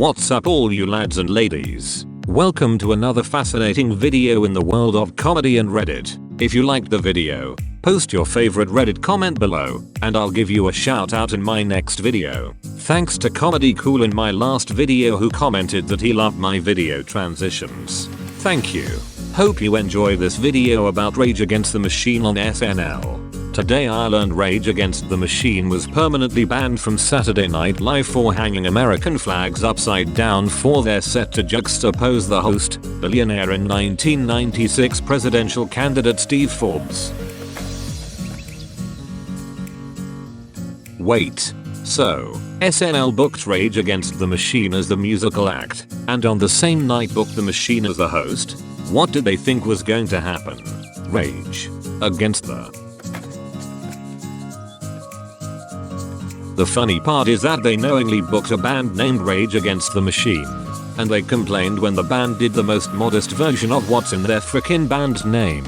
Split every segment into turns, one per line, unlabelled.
What's up all you lads and ladies? Welcome to another fascinating video in the world of comedy and Reddit. If you liked the video, post your favorite Reddit comment below, and I'll give you a shout out in my next video. Thanks to Comedy Cool in my last video who commented that he loved my video transitions. Thank you. Hope you enjoy this video about Rage Against the Machine on SNL. Today I learned Rage Against the Machine was permanently banned from Saturday Night Live for hanging American flags upside down for their set to juxtapose the host, billionaire and 1996 presidential candidate Steve Forbes. Wait. So, SNL booked Rage Against the Machine as the musical act, and on the same night booked the Machine as the host? What did they think was going to happen? Rage Against the... The funny part is that they knowingly booked a band named Rage Against the Machine. And they complained when the band did the most modest version of what's in their frickin' band name.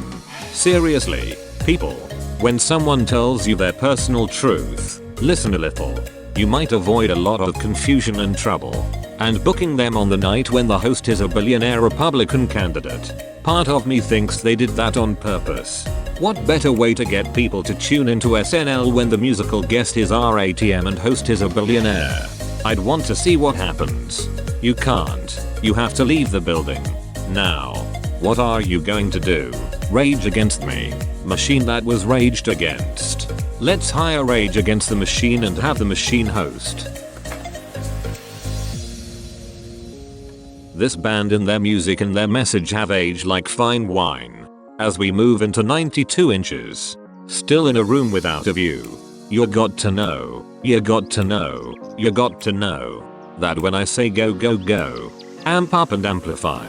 Seriously, people. When someone tells you their personal truth, listen a little. You might avoid a lot of confusion and trouble. And booking them on the night when the host is a billionaire Republican candidate. Part of me thinks they did that on purpose. What better way to get people to tune into SNL when the musical guest is RATM and host is a billionaire? I'd want to see what happens. You can't. You have to leave the building. Now. What are you going to do? Rage against me? Machine that was raged against. Let's hire Rage Against the Machine and have the machine host. This band and their music and their message have aged like fine wine. As we move into 92 inches. Still in a room without a view. You got to know that when I say go go go, amp up and amplify.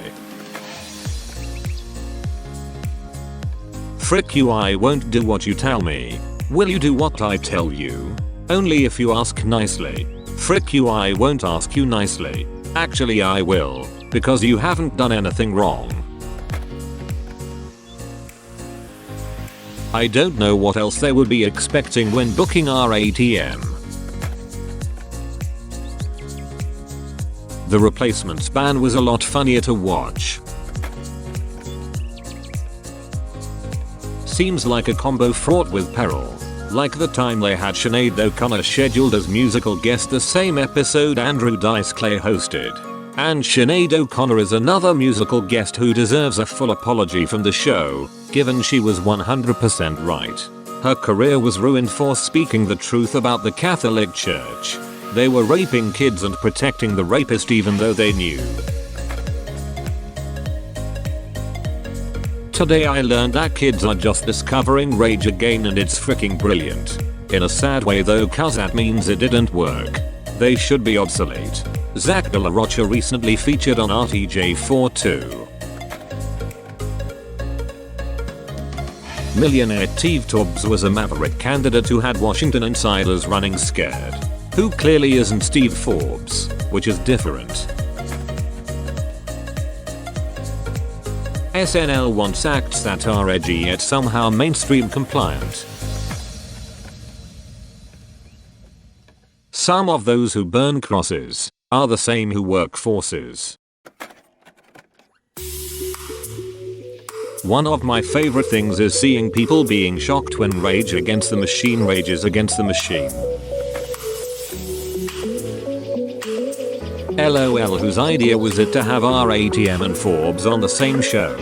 Frick you, I won't do what you tell me. Will you do what I tell you? Only if you ask nicely. Frick you, I won't ask you nicely. Actually I will, because you haven't done anything wrong. I don't know what else they would be expecting when booking RATM. The Replacements band was a lot funnier to watch. Seems like a combo fraught with peril. Like the time they had Sinead O'Connor scheduled as musical guest the same episode Andrew Dice Clay hosted. And Sinead O'Connor is another musical guest who deserves a full apology from the show, given she was 100% right. Her career was ruined for speaking the truth about the Catholic Church. They were raping kids and protecting the rapist even though they knew. Today I learned that kids are just discovering Rage again and it's freaking brilliant. In a sad way though, cause that means it didn't work. They should be obsolete. Zach De La Rocha recently featured on RTJ42. Millionaire Steve Forbes was a maverick candidate who had Washington insiders running scared. Who clearly isn't Steve Forbes, which is different. SNL wants acts that are edgy yet somehow mainstream compliant. Some of those who burn crosses are the same who work forces. One of my favorite things is seeing people being shocked when Rage Against the Machine rages against the machine. LOL, whose idea was it to have RATM and Forbes on the same show?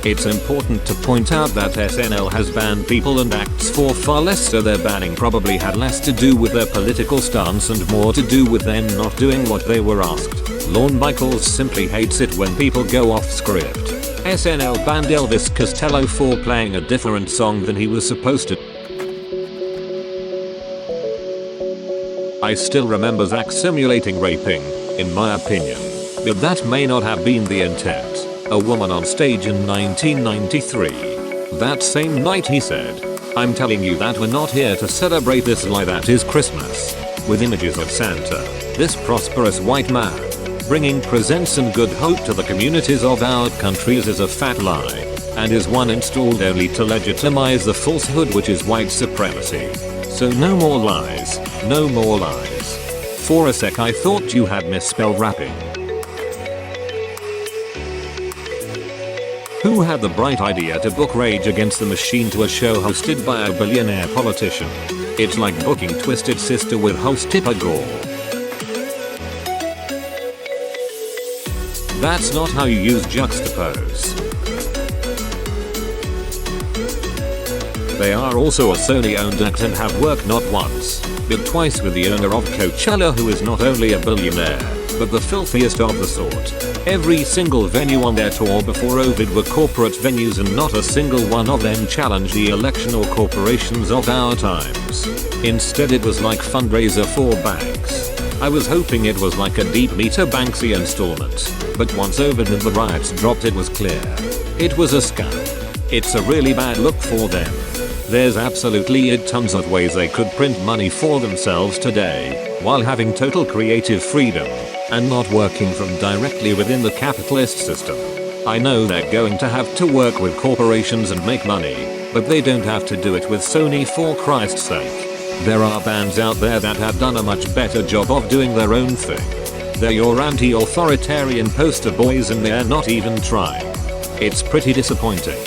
It's important to point out that SNL has banned people and acts for far less, so their banning probably had less to do with their political stance and more to do with them not doing what they were asked. Lorne Michaels simply hates it when people go off script. SNL banned Elvis Costello for playing a different song than he was supposed to. I still remember Zach simulating raping, in my opinion. But that may not have been the intent. A woman on stage in 1993. That same night he said, "I'm telling you that we're not here to celebrate this lie that is Christmas." With images of Santa, this prosperous white man, bringing presents and good hope to the communities of our countries is a fat lie, and is one installed only to legitimize the falsehood which is white supremacy. So no more lies. No more lies. For a sec I thought you had misspelled rapping. Who had the bright idea to book Rage Against the Machine to a show hosted by a billionaire politician? It's like booking Twisted Sister with host Tipper Gore. That's not how you use juxtapose. They are also a Sony-owned act and have worked not once, but twice with the owner of Coachella, who is not only a billionaire, but the filthiest of the sort. Every single venue on their tour before Ovid were corporate venues, and not a single one of them challenged the election or corporations of our times. Instead it was like fundraiser for banks. I was hoping it was like a Deep Meter Banksy installment, but once Ovid and the riots dropped it was clear. It was a scam. It's a really bad look for them. There's absolutely tons of ways they could print money for themselves today, while having total creative freedom, and not working from directly within the capitalist system. I know they're going to have to work with corporations and make money, but they don't have to do it with Sony, for Christ's sake. There are bands out there that have done a much better job of doing their own thing. They're your anti-authoritarian poster boys and they're not even trying. It's pretty disappointing.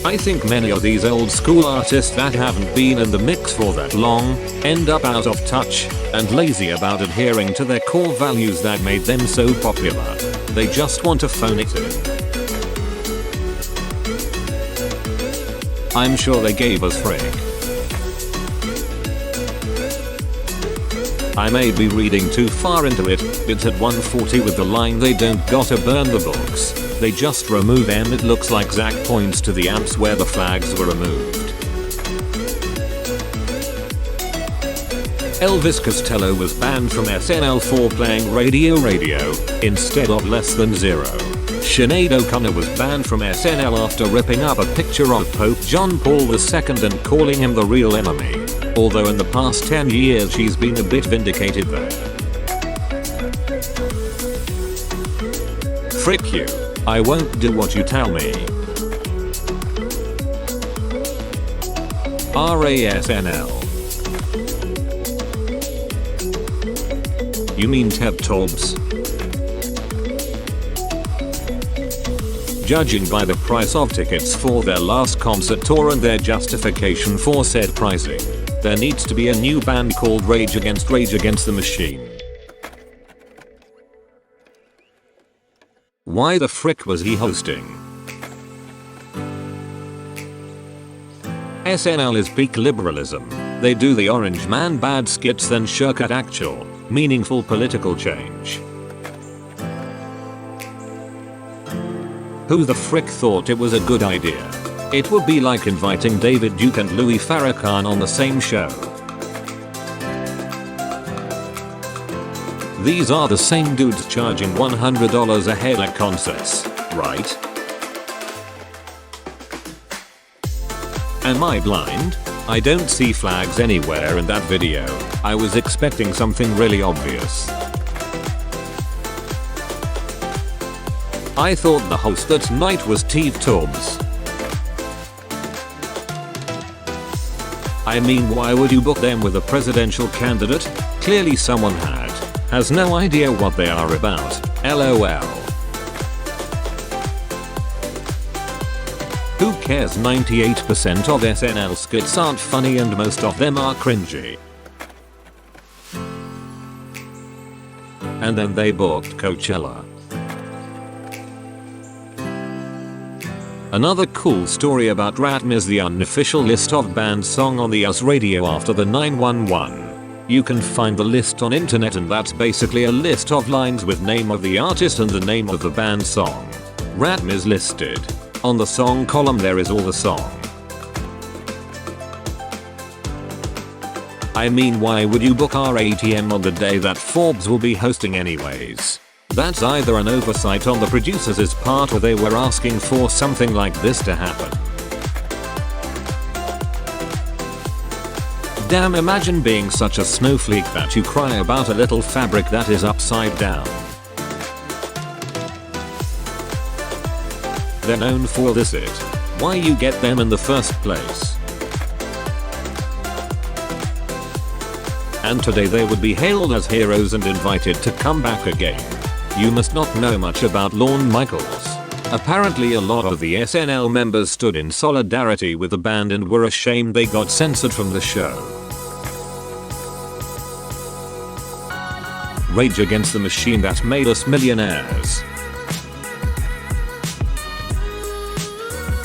I think many of these old school artists that haven't been in the mix for that long end up out of touch and lazy about adhering to their core values that made them so popular. They just want to phone it in. I'm sure they gave us frick. I may be reading too far into it, it's at 1:40 with the line "they don't gotta burn the books, they just remove them." It looks like Zach points to the amps where the flags were removed. Elvis Costello was banned from SNL for playing Radio instead of Less Than Zero. Sinead O'Connor was banned from SNL after ripping up a picture of Pope John Paul II and calling him the real enemy. Although in the past 10 years she's been a bit vindicated there. Frick you. I won't do what you tell me. RASNL. You mean Ted Torbs? Judging by the price of tickets for their last concert tour and their justification for said pricing, there needs to be a new band called Rage Against the Machine. Why the frick was he hosting? SNL is peak liberalism. They do the Orange Man bad skits then shirk at actual, meaningful political change. Who the frick thought it was a good idea? It would be like inviting David Duke and Louis Farrakhan on the same show. These are the same dudes charging $100 a head at concerts, right? Am I blind? I don't see flags anywhere in that video. I was expecting something really obvious. I thought the host that night was Steve Torbs. I mean, why would you book them with a presidential candidate? Clearly someone has no idea what they are about. LOL. Who cares? 98% of SNL skits aren't funny and most of them are cringy. And then they booked Coachella. Another cool story about Ratm is the unofficial list of band song on the US radio after the 911. You can find the list on internet and that's basically a list of lines with name of the artist and the name of the band song. Ratm is listed. On the song column there is all the song. I mean, why would you book RATM on the day that Forbes will be hosting anyways? That's either an oversight on the producers' part or they were asking for something like this to happen. Damn, imagine being such a snowflake that you cry about a little fabric that is upside down. They're known for this it. Why you get them in the first place? and today they would be hailed as heroes and invited to come back again. You must not know much about Lorne Michaels. Apparently a lot of the SNL members stood in solidarity with the band and were ashamed they got censored from the show. Rage Against the Machine that made us millionaires.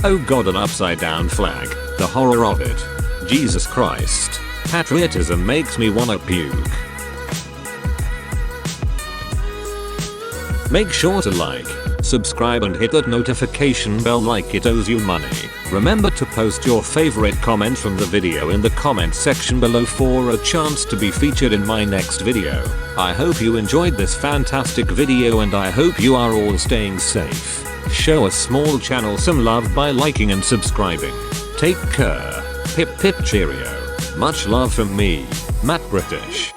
Oh god, an upside down flag. The horror of it. Jesus Christ. Patriotism makes me wanna puke. Make sure to like, subscribe and hit that notification bell like it owes you money. Remember to post your favorite comment from the video in the comment section below for a chance to be featured in my next video. I hope you enjoyed this fantastic video and I hope you are all staying safe. Show a small channel some love by liking and subscribing. Take care. Pip pip cheerio. Much love from me, Matt British.